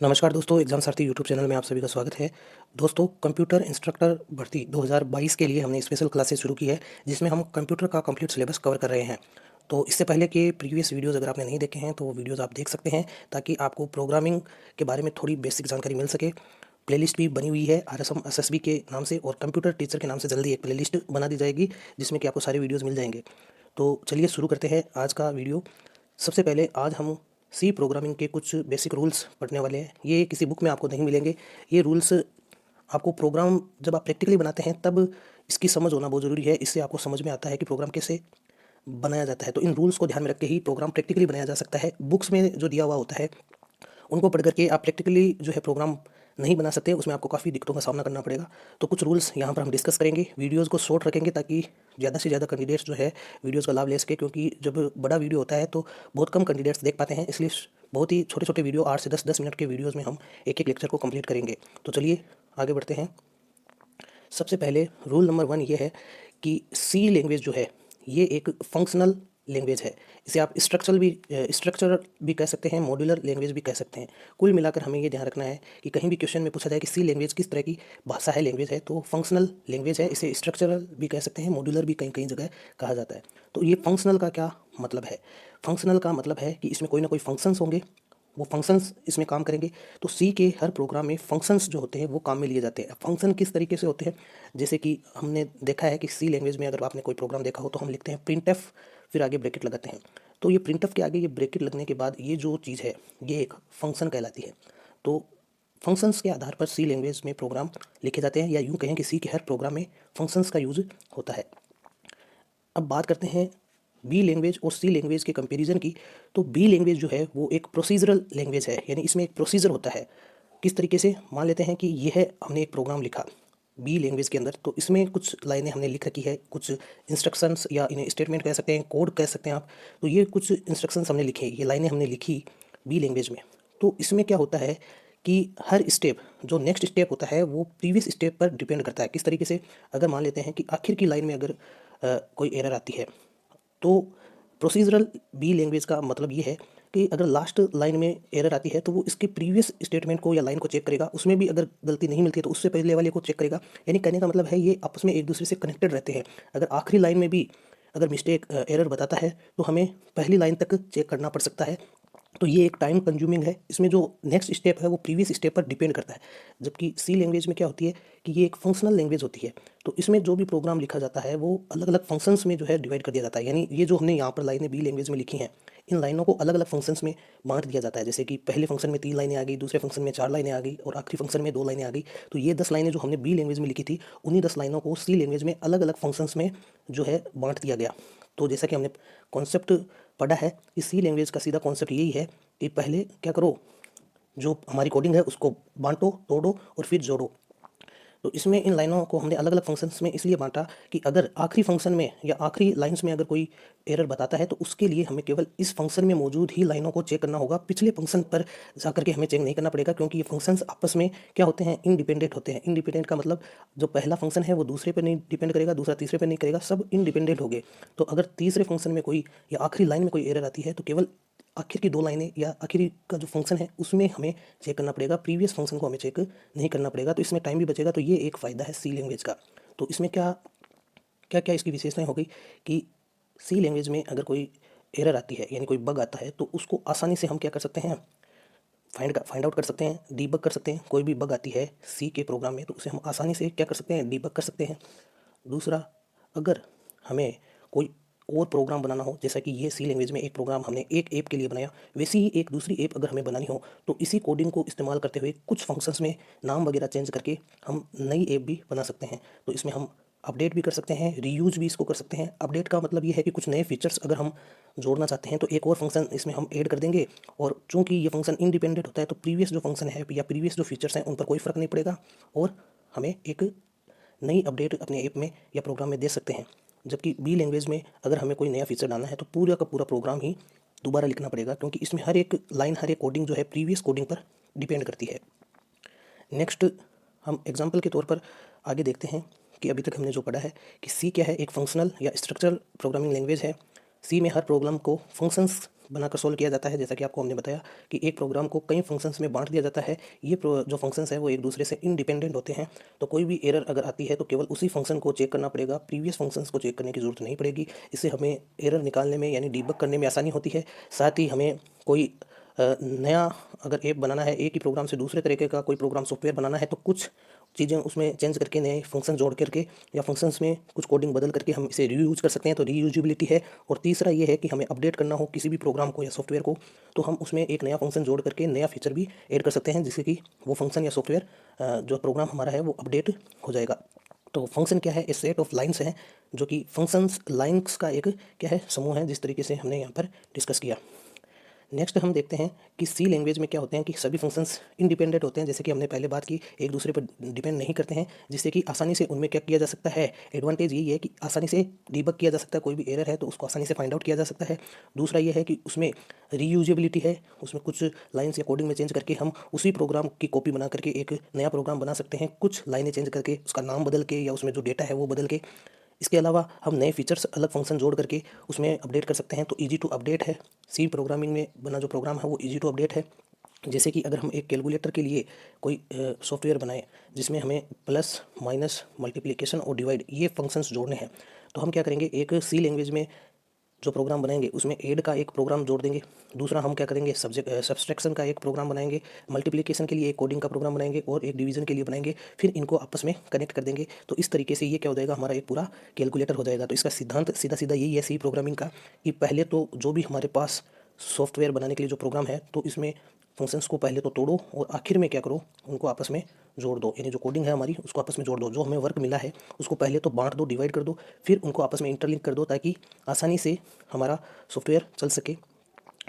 नमस्कार दोस्तों, एग्जाम सारथी YouTube channel में आप सभी का स्वागत है। दोस्तों, कंप्यूटर इंस्ट्रक्टर भर्ती 2022 के लिए हमने स्पेशल क्लासेस शुरू की है, जिसमें हम कंप्यूटर का कंप्लीट सिलेबस कवर कर रहे हैं। तो इससे पहले के प्रीवियस वीडियोस अगर आपने नहीं देखे हैं तो वो वीडियोस आप देख सकते हैं, ताकि आपको प्रोग्रामिंग के बारे में थोड़ी बेसिक जानकारी मिल सके। प्लेलिस्ट भी बनी हुई है RSM SSB के नाम से, और कंप्यूटर टीचर के नाम से जल्दी एक प्लेलिस्ट बना दी जाएगी, जिसमें कि आपको सारे वीडियोज़ मिल जाएंगे। तो चलिए शुरू करते हैं आज का वीडियो। सबसे पहले आज हम सी प्रोग्रामिंग के कुछ बेसिक रूल्स पढ़ने वाले हैं। ये किसी बुक में आपको नहीं मिलेंगे। ये रूल्स आपको प्रोग्राम जब आप प्रैक्टिकली बनाते हैं तब इसकी समझ होना बहुत ज़रूरी है। इससे आपको समझ में आता है कि प्रोग्राम कैसे बनाया जाता है। तो इन रूल्स को ध्यान में रख के ही प्रोग्राम प्रैक्टिकली बनाया जा सकता है। बुक्स में जो दिया हुआ होता है उनको पढ़ करके आप प्रैक्टिकली जो है प्रोग्राम नहीं बना सकते, उसमें आपको काफ़ी दिक्कतों का सामना करना पड़ेगा। तो कुछ रूल्स यहाँ पर हम डिस्कस करेंगे। वीडियोज़ को शॉर्ट रखेंगे ताकि ज़्यादा से ज़्यादा कैंडिडेट्स जो है वीडियोज़ का लाभ ले सके, क्योंकि जब बड़ा वीडियो होता है तो बहुत कम कैंडिडेट्स देख पाते हैं। इसलिए बहुत ही छोटे छोटे वीडियो 8 से 10 मिनट के वीडियोज़ में हम एक एक लेक्चर को कंप्लीट करेंगे। तो चलिए आगे बढ़ते हैं। सबसे पहले रूल नंबर 1 ये है कि सी लैंग्वेज जो है ये एक फंक्शनल लैंग्वेज है। इसे आप स्ट्रक्चर भी कह सकते हैं, मॉड्यूलर लैंग्वेज भी कह सकते हैं। कुल मिलाकर हमें ये ध्यान रखना है कि कहीं भी क्वेश्चन में पूछा जाए कि सी लैंग्वेज किस तरह की भाषा है, लैंग्वेज है, तो फंक्शनल लैंग्वेज है। इसे स्ट्रक्चरल भी कह सकते हैं, मॉड्यूलर भी कहीं कहीं जगह कहा जाता है। तो ये फंक्शनल का क्या मतलब है? फंक्शनल का मतलब है कि इसमें कोई ना कोई फंक्शंस होंगे, वो फंक्शंस इसमें काम करेंगे। तो सी के हर प्रोग्राम में फंक्शंस जो होते हैं वो काम में लिए जाते हैं। फंक्शन किस तरीके से होते हैं? जैसे कि हमने देखा है कि सी लैंग्वेज में अगर आपने कोई प्रोग्राम देखा हो तो हम लिखते हैं प्रिंटफ, फिर आगे ब्रैकेट लगाते हैं। तो ये प्रिंटफ के आगे ये ब्रैकेट लगने के बाद ये जो चीज़ है ये एक फंक्शन कहलाती है। तो फंक्शंस के आधार पर सी लैंग्वेज में प्रोग्राम लिखे जाते हैं, या यूँ कहें कि सी के हर प्रोग्राम में फंक्शंस का यूज़ होता है। अब बात करते हैं बी लैंग्वेज और सी लैंग्वेज के कंपैरिजन की। तो बी लैंग्वेज जो है वो एक प्रोसीजरल लैंग्वेज है, यानी इसमें एक प्रोसीजर होता है। किस तरीके से? मान लेते हैं कि ये है, हमने एक प्रोग्राम लिखा बी लैंग्वेज के अंदर, तो इसमें कुछ लाइनें हमने लिख रखी है, कुछ इंस्ट्रक्शंस या इन्हें स्टेटमेंट कह सकते हैं, कोड कह सकते हैं आप। तो ये कुछ इंस्ट्रक्शंस हमने लिखे, ये लाइनें हमने लिखी बी लैंग्वेज में। तो इसमें क्या होता है कि हर स्टेप, जो नेक्स्ट स्टेप होता है वो प्रीवियस स्टेप पर डिपेंड करता है। किस तरीके से? अगर मान लेते हैं कि आखिर की लाइन में अगर कोई एरर आती है, तो प्रोसीजरल बी लैंग्वेज का मतलब ये है कि अगर लास्ट लाइन में एरर आती है तो वो इसके प्रीवियस स्टेटमेंट को या लाइन को चेक करेगा, उसमें भी अगर गलती नहीं मिलती है तो उससे पहले वाले को चेक करेगा। यानी कहने का मतलब है ये आपस में एक दूसरे से कनेक्टेड रहते हैं। अगर आखिरी लाइन में भी अगर मिस्टेक एरर बताता है तो हमें पहली लाइन तक चेक करना पड़ सकता है। तो ये एक टाइम कंज्यूमिंग है। इसमें जो नेक्स्ट स्टेप है वो प्रीवियस स्टेप पर डिपेंड करता है। जबकि सी लैंग्वेज में क्या होती है कि ये एक फंक्शनल लैंग्वेज होती है। तो इसमें जो भी प्रोग्राम लिखा जाता है वो अलग अलग फंक्शंस में जो है डिवाइड कर दिया जाता है। यानी ये जो हमने यहाँ पर लाइनें बी लैंग्वेज में लिखी हैं, इन लाइनों को अलग अलग फंक्शंस में बांट दिया जाता है। जैसे कि पहले फंक्शन में 3 लाइनें आ गई, दूसरे फंक्शन में 4 लाइनें आ गई, और आखिरी फंक्शन में 2 लाइनें आ गई। तो ये 10 लाइनें जो हमने बी लैंग्वेज में लिखी थी, उन्हीं 10 लाइनों को सी लैंग्वेज में अलग अलग फंक्शंस में जो है बांट दिया गया। तो जैसा कि हमने कॉन्सेप्ट पढ़ा है कि सी लैंग्वेज का सीधा कॉन्सेप्ट यही है कि पहले क्या करो, जो हमारी कोडिंग है उसको बांटो, तोड़ो और फिर जोड़ो। तो इसमें इन लाइनों को हमने अलग अलग फंक्शंस में इसलिए बांटा कि अगर आखिरी फंक्शन में या आखिरी लाइंस में अगर कोई एरर बताता है तो उसके लिए हमें केवल इस फंक्शन में मौजूद ही लाइनों को चेक करना होगा। पिछले फंक्शन पर जाकर के हमें चेक नहीं करना पड़ेगा, क्योंकि ये फंक्शंस आपस में क्या होते हैं, इंडिपेंडेंट होते हैं। इंडिपेंडेंट का मतलब जो पहला फंक्शन है वो दूसरे पर नहीं डिपेंड करेगा, दूसरा तीसरे पर नहीं करेगा, सब इंडिपेंडेंट हो गए। तो अगर तीसरे फंक्शन में कोई या आखिरी लाइन में कोई एरर आती है तो केवल आखिर की 2 लाइनें या आखिरी का जो फंक्शन है उसमें हमें चेक करना पड़ेगा, प्रीवियस फंक्शन को हमें चेक नहीं करना पड़ेगा। तो इसमें टाइम भी बचेगा। तो ये एक फ़ायदा है सी लैंग्वेज का। तो इसमें क्या क्या क्या इसकी विशेषताएं हो गई कि सी लैंग्वेज में अगर कोई एरर आती है, यानी कोई बग आता है, तो उसको आसानी से हम क्या कर सकते हैं, फाइंड आउट कर सकते हैं, डीबग कर सकते हैं। कोई भी बग आती है सी के प्रोग्राम में तो उसे हम आसानी से क्या कर सकते हैं, डीबग कर सकते हैं। दूसरा, अगर हमें कोई और प्रोग्राम बनाना हो, जैसा कि ये सी लैंग्वेज में एक प्रोग्राम हमने एक ऐप के लिए बनाया, वैसी ही एक दूसरी ऐप अगर हमें बनानी हो तो इसी कोडिंग को इस्तेमाल करते हुए कुछ फंक्शंस में नाम वगैरह चेंज करके हम नई ऐप भी बना सकते हैं। तो इसमें हम अपडेट भी कर सकते हैं, रीयूज भी इसको कर सकते हैं। अपडेट का मतलब ये है कि कुछ नए फीचर्स अगर हम जोड़ना चाहते हैं तो एक और फंक्शन इसमें हम ऐड कर देंगे, और चूंकि ये फंक्शन इंडिपेंडेंट होता है तो प्रीवियस जो फंक्शन है या प्रीवियस जो फीचर्स हैं उन पर कोई फ़र्क नहीं पड़ेगा, और हमें एक नई अपडेट अपने ऐप में या प्रोग्राम में दे सकते हैं। जबकि बी लैंग्वेज में अगर हमें कोई नया फीचर डालना है तो पूरा का पूरा प्रोग्राम ही दोबारा लिखना पड़ेगा, क्योंकि इसमें हर एक लाइन, हर एक कोडिंग जो है प्रीवियस कोडिंग पर डिपेंड करती है। नेक्स्ट, हम एग्जांपल के तौर पर आगे देखते हैं कि अभी तक हमने जो पढ़ा है कि सी क्या है, एक फंक्शनल या स्ट्रक्चरल प्रोग्रामिंग लैंग्वेज है। सी में हर प्रोग्राम को फंक्शंस बनाकर सोल्व किया जाता है। जैसा कि आपको हमने बताया कि एक प्रोग्राम को कई फंक्शंस में बांट दिया जाता है। ये जो फंक्शंस है वो एक दूसरे से इंडिपेंडेंट होते हैं। तो कोई भी एरर अगर आती है तो केवल उसी फंक्शन को चेक करना पड़ेगा, प्रीवियस फंक्शंस को चेक करने की ज़रूरत नहीं पड़ेगी। इससे हमें एरर निकालने में यानी डीबग करने में आसानी होती है। साथ ही हमें कोई नया अगर ऐप बनाना है, एक ही प्रोग्राम से दूसरे तरीके का कोई प्रोग्राम सॉफ्टवेयर बनाना है, तो कुछ चीज़ें उसमें चेंज करके नए फंक्शन जोड़ करके या फंक्शंस में कुछ कोडिंग बदल करके हम इसे रीयूज कर सकते हैं। तो रीयूजिबिलिटी है। और तीसरा ये है कि हमें अपडेट करना हो किसी भी प्रोग्राम को या सॉफ्टवेयर को, तो हम उसमें एक नया फंक्शन जोड़ करके नया फीचर भी ऐड कर सकते हैं, जिससे कि वो फंक्शन या सॉफ्टवेयर जो प्रोग्राम हमारा है वो अपडेट हो जाएगा। तो फंक्शन क्या है? ए सेट ऑफ लाइन्स है, जो कि फंक्शंस लाइन्स का एक क्या है, समूह है, जिस तरीके से हमने यहाँ पर डिस्कस किया। नेक्स्ट हम देखते हैं कि सी लैंग्वेज में क्या होते हैं कि सभी फंक्शंस इंडिपेंडेंट होते हैं, जैसे कि हमने पहले बात की, एक दूसरे पर डिपेंड नहीं करते हैं, जिससे कि आसानी से उनमें क्या किया जा सकता है। एडवांटेज यही है कि आसानी से डीबग किया जा सकता है, कोई भी एरर है तो उसको आसानी से फाइंड आउट किया जा सकता है। दूसरा ये है कि उसमें रीयूजेबिलिटी है, उसमें कुछ लाइन्स या कोडिंग में चेंज करके हम उसी प्रोग्राम की कॉपी बना करके एक नया प्रोग्राम बना सकते हैं, कुछ लाइनें चेंज करके, उसका नाम बदल के या उसमें जो डेटा है वो बदल के। इसके अलावा हम नए फीचर्स अलग फंक्शन जोड़ करके उसमें अपडेट कर सकते हैं। तो ईजी टू अपडेट है। सी प्रोग्रामिंग में बना जो प्रोग्राम है वो ईजी टू अपडेट है। जैसे कि अगर हम एक कैलकुलेटर के लिए कोई सॉफ्टवेयर बनाएं जिसमें हमें प्लस माइनस मल्टीप्लिकेशन और डिवाइड ये फंक्शंस जोड़ने हैं, तो हम क्या करेंगे, एक सी लैंग्वेज में जो प्रोग्राम बनाएंगे उसमें ऐड का एक प्रोग्राम जोड़ देंगे। दूसरा हम क्या करेंगे, सब्सट्रैक्शन का एक प्रोग्राम बनाएंगे, मल्टीप्लिकेशन के लिए एक कोडिंग का प्रोग्राम बनाएंगे और एक डिवीजन के लिए बनाएंगे, फिर इनको आपस में कनेक्ट कर देंगे। तो इस तरीके से ये क्या हो जाएगा, हमारा एक पूरा कैलकुलेटर हो जाएगा। तो इसका सिद्धांत सीधा सीधा यही है सी प्रोग्रामिंग का, कि पहले तो जो भी हमारे पास सॉफ्टवेयर बनाने के लिए जो प्रोग्राम है, तो इसमें फंक्शंस को पहले तो तोड़ो और आखिर में क्या करो, उनको आपस में जोड़ दो। यानी जो कोडिंग है हमारी उसको आपस में जोड़ दो, जो हमें वर्क मिला है उसको पहले तो बांट दो, डिवाइड कर दो, फिर उनको आपस में इंटरलिंक कर दो, ताकि आसानी से हमारा सॉफ्टवेयर चल सके।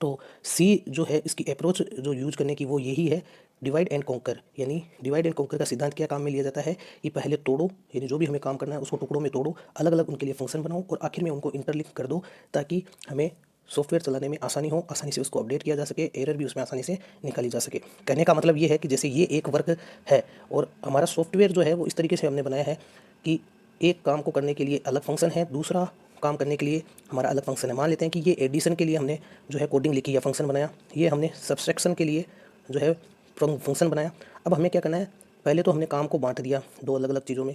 तो सी जो है इसकी अप्रोच जो यूज करने की वो यही है, डिवाइड एंड कॉन्कर। यानी डिवाइड एंड कॉन्कर का सिद्धांत क्या काम में लिया जाता है कि पहले तोड़ो, यानी जो भी हमें काम करना है उसको टुकड़ों में तोड़ो, अलग अलग उनके लिए फंक्शन बनाओ और आखिर में उनको इंटरलिंक कर दो, ताकि हमें सॉफ्टवेयर चलाने में आसानी हो, आसानी से उसको अपडेट किया जा सके, एरर भी उसमें आसानी से निकाली जा सके। कहने का मतलब ये है कि जैसे ये एक वर्क है और हमारा सॉफ्टवेयर जो है वो इस तरीके से हमने बनाया है कि एक काम को करने के लिए अलग फंक्शन है, दूसरा काम करने के लिए हमारा अलग फंक्शन है। मान लेते हैं कि ये एडिशन के लिए हमने जो है कोडिंग लिखी या फंक्शन बनाया, ये हमने सब्सट्रैक्शन के लिए जो है फंक्शन बनाया। अब हमें क्या करना है, पहले तो हमने काम को बांट दिया दो अलग अलग चीज़ों में।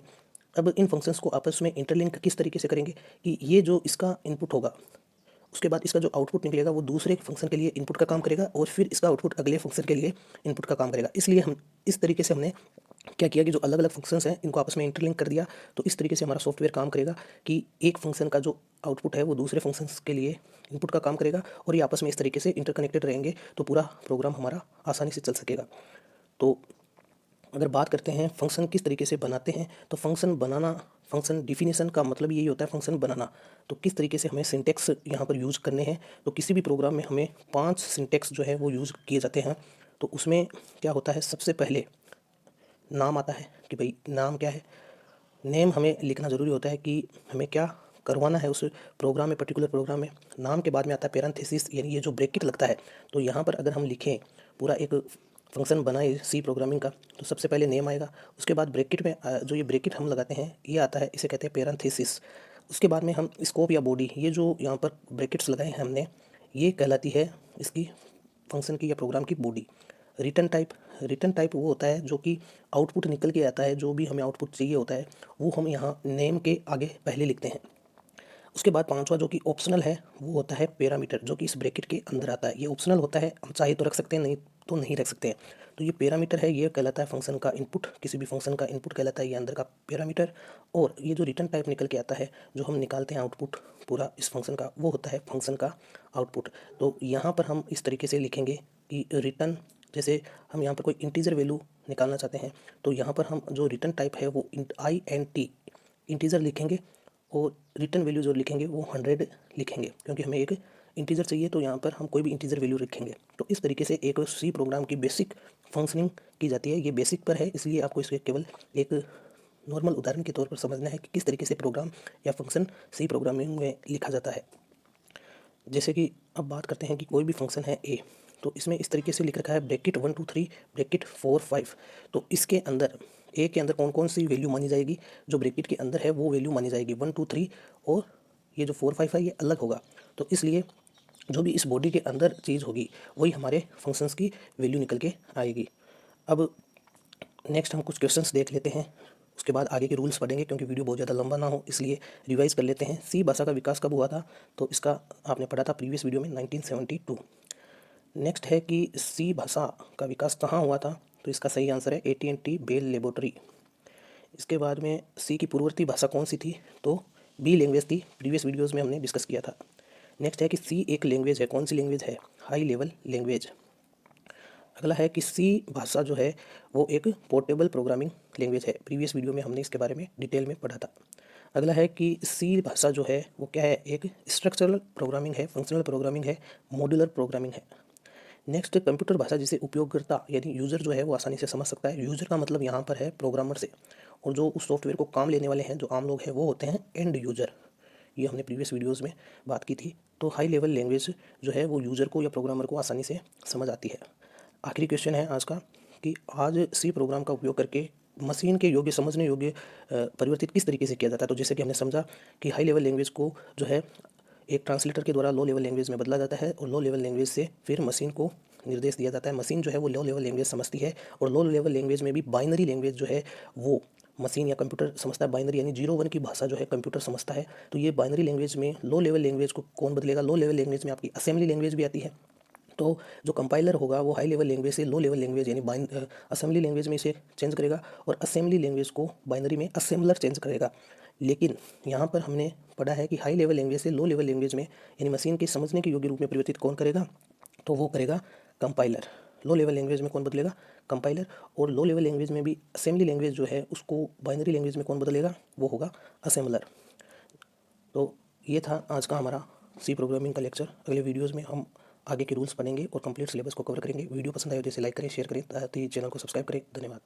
अब इन फंक्शंस को आपस में इंटरलिंक किस तरीके से करेंगे कि ये जो इसका इनपुट होगा, उसके बाद इसका जो आउटपुट निकलेगा वो दूसरे फंक्शन के लिए इनपुट का काम करेगा और फिर इसका आउटपुट अगले फंक्शन के लिए इनपुट का काम करेगा। इसलिए हम इस तरीके से हमने क्या किया कि जो अलग अलग फंक्शंस हैं इनको आपस में इंटरलिंक कर दिया। तो इस तरीके से हमारा सॉफ्टवेयर काम करेगा कि एक फंक्शन का जो आउटपुट है वो दूसरे फंक्शंस के लिए इनपुट का काम करेगा और ये आपस में इस तरीके से इंटरकनेक्टेड रहेंगे, तो पूरा प्रोग्राम हमारा आसानी से चल सकेगा। तो अगर बात करते हैं फंक्शन किस तरीके से बनाते हैं, तो फंक्शन बनाना, फंक्शन डिफिनेशन का मतलब यही होता है फंक्शन बनाना। तो किस तरीके से हमें सिंटेक्स यहाँ पर यूज़ करने हैं, तो किसी भी प्रोग्राम में हमें 5 सिंटेक्स जो है वो यूज़ किए जाते हैं। तो उसमें क्या होता है, सबसे पहले नाम आता है कि भाई नाम क्या है। नेम हमें लिखना ज़रूरी होता है कि हमें क्या करवाना है उस प्रोग्राम में, पर्टिकुलर प्रोग्राम में। नाम के बाद में आता है पैरेंथेसिस, यानी ये जो ब्रैकेट लगता है। तो यहाँ पर अगर हम लिखें पूरा एक फंक्शन बनाए सी प्रोग्रामिंग का, तो सबसे पहले नेम आएगा, उसके बाद ब्रैकेट में जो ये ब्रैकेट हम लगाते हैं ये आता है, इसे कहते हैं पैरेंथेसिस। उसके बाद में हम स्कोप या बॉडी, ये जो यहाँ पर ब्रैकेट्स लगाए हैं हमने, ये कहलाती है इसकी फंक्शन की या प्रोग्राम की बॉडी। रिटर्न टाइप वो होता है जो कि आउटपुट निकल के आता है, जो भी हमें आउटपुट चाहिए होता है वो हम यहाँ नेम के आगे पहले लिखते हैं। उसके बाद पांचवा जो कि ऑप्शनल है वो होता है पैरामीटर, जो कि इस ब्रैकेट के अंदर आता है। ये ऑप्शनल होता है, हम चाहे तो रख सकते हैं, नहीं तो नहीं रख सकते हैं। तो ये पैरामीटर है, ये कहलाता है फंक्शन का इनपुट, किसी भी फंक्शन का इनपुट कहलाता है ये अंदर का पैरामीटर। और ये जो रिटर्न टाइप निकल के आता है, जो हम निकालते हैं आउटपुट पूरा इस फंक्शन का, वो होता है फंक्शन का आउटपुट। तो यहाँ पर हम इस तरीके से लिखेंगे कि रिटर्न, जैसे हम यहाँ पर कोई इंटीजर वैल्यू निकालना चाहते हैं, तो यहाँ पर हम जो रिटर्न टाइप है वो INT इंटीजर लिखेंगे और रिटर्न वैल्यू जो लिखेंगे वो 100 लिखेंगे, क्योंकि हमें एक इंटीजर चाहिए तो यहाँ पर हम कोई भी इंटीजर वैल्यू लिखेंगे। तो इस तरीके से एक सी प्रोग्राम की बेसिक फंक्शनिंग की जाती है। ये बेसिक पर है, इसलिए आपको इसके केवल एक नॉर्मल उदाहरण के तौर पर समझना है कि किस तरीके से प्रोग्राम या फंक्शन सी प्रोग्रामिंग में लिखा जाता है। जैसे कि अब बात करते हैं कि कोई भी फंक्शन है ए, तो इसमें इस तरीके से लिख रखा है ब्रैकेट 1 2 3 ब्रैकेट 4 5। तो इसके अंदर ए के अंदर कौन कौन सी वैल्यू मानी जाएगी, जो ब्रैकेट के अंदर है वो वैल्यू मानी जाएगी 1 2 3, और ये जो 4 5 है ये अलग होगा। तो इसलिए जो भी इस बॉडी के अंदर चीज़ होगी वही हमारे फंक्शंस की वैल्यू निकल के आएगी। अब नेक्स्ट हम कुछ क्वेश्चंस देख लेते हैं, उसके बाद आगे के रूल्स पढ़ेंगे क्योंकि वीडियो बहुत ज़्यादा लंबा ना हो इसलिए रिवाइज कर लेते हैं। सी भाषा का विकास कब हुआ था, तो इसका आपने पढ़ा था प्रीवियस वीडियो में 1972। नेक्स्ट है कि सी भाषा का विकास कहाँ हुआ था, तो इसका सही आंसर है AT&T बेल लेबोरेटरी। इसके बाद में सी की पूर्ववर्ती भाषा कौन सी थी, तो बी लैंग्वेज थी, प्रीवियस वीडियोज़ में हमने डिस्कस किया था। नेक्स्ट है कि सी एक लैंग्वेज है, कौन सी लैंग्वेज है, हाई लेवल लैंग्वेज। अगला है कि सी भाषा जो है वो एक पोर्टेबल प्रोग्रामिंग लैंग्वेज है, प्रीवियस वीडियो में हमने इसके बारे में डिटेल में पढ़ा था। अगला है कि सी भाषा जो है वो क्या है, एक स्ट्रक्चरल प्रोग्रामिंग है, फंक्शनल प्रोग्रामिंग है, मॉड्यूलर प्रोग्रामिंग है। नेक्स्ट कंप्यूटर भाषा जिसे उपयोगकर्ता यानी यूज़र जो है वो आसानी से समझ सकता है। यूज़र का मतलब यहाँ पर है प्रोग्रामर से, और जो उस सॉफ्टवेयर को काम लेने वाले हैं जो आम लोग हैं वो होते हैं एंड यूज़र। ये हमने प्रीवियस वीडियोज़ में बात की थी। तो हाई लेवल लैंग्वेज जो है वो यूज़र को या प्रोग्रामर को आसानी से समझ आती है। आखिरी क्वेश्चन है आज का कि आज सी प्रोग्राम का उपयोग करके मशीन के योग्य समझने योग्य परिवर्तित किस तरीके से किया जाता है। तो जैसे कि हमने समझा कि हाई लेवल लैंग्वेज को जो है एक ट्रांसलेटर के द्वारा लो लेवल लैंग्वेज में बदला जाता है, और लो लेवल लैंग्वेज से फिर मशीन को निर्देश दिया जाता है। मशीन जो है वो लो लेवल लैंग्वेज समझती है, और लो लेवल लैंग्वेज में भी बाइनरी लैंग्वेज जो है वो मशीन या कंप्यूटर समझता है। बाइनरी यानी 0 1 की भाषा जो है कंप्यूटर समझता है। तो ये बाइनरी लैंग्वेज में लो लेवल लैंग्वेज को कौन बदलेगा, लो लेवल लैंग्वेज में आपकी असेंबली लैंग्वेज भी आती है। तो जो कंपाइलर होगा वो हाई लेवल लैंग्वेज से लो लेवल लैंग्वेज यानी असेंबली लैंग्वेज में इसे चेंज करेगा, और असेंबली लैंग्वेज को बाइनरी में असेंबलर चेंज करेगा। लेकिन यहाँ पर हमने पढ़ा है कि हाई लेवल लैंग्वेज से लो लेवल लैंग्वेज में यानी मशीन के समझने के योग्य रूप में परिवर्तित कौन करेगा, तो वो करेगा कंपाइलर। लो लेवल लैंग्वेज में कौन बदलेगा, कंपाइलर। और लो लेवल लैंग्वेज में भी असेंबली लैंग्वेज जो है उसको बाइनरी लैंग्वेज में कौन बदलेगा, वो होगा असेंबलर। तो ये था आज का हमारा सी प्रोग्रामिंग का लेक्चर। अगले वीडियोज़ में हम आगे के रूल्स पढ़ेंगे और कंप्लीट सिलेबस को कवर करेंगे। वीडियो पसंद आए तो इसे लाइक करें, शेयर करें, चैनल को सब्सक्राइब करें। धन्यवाद।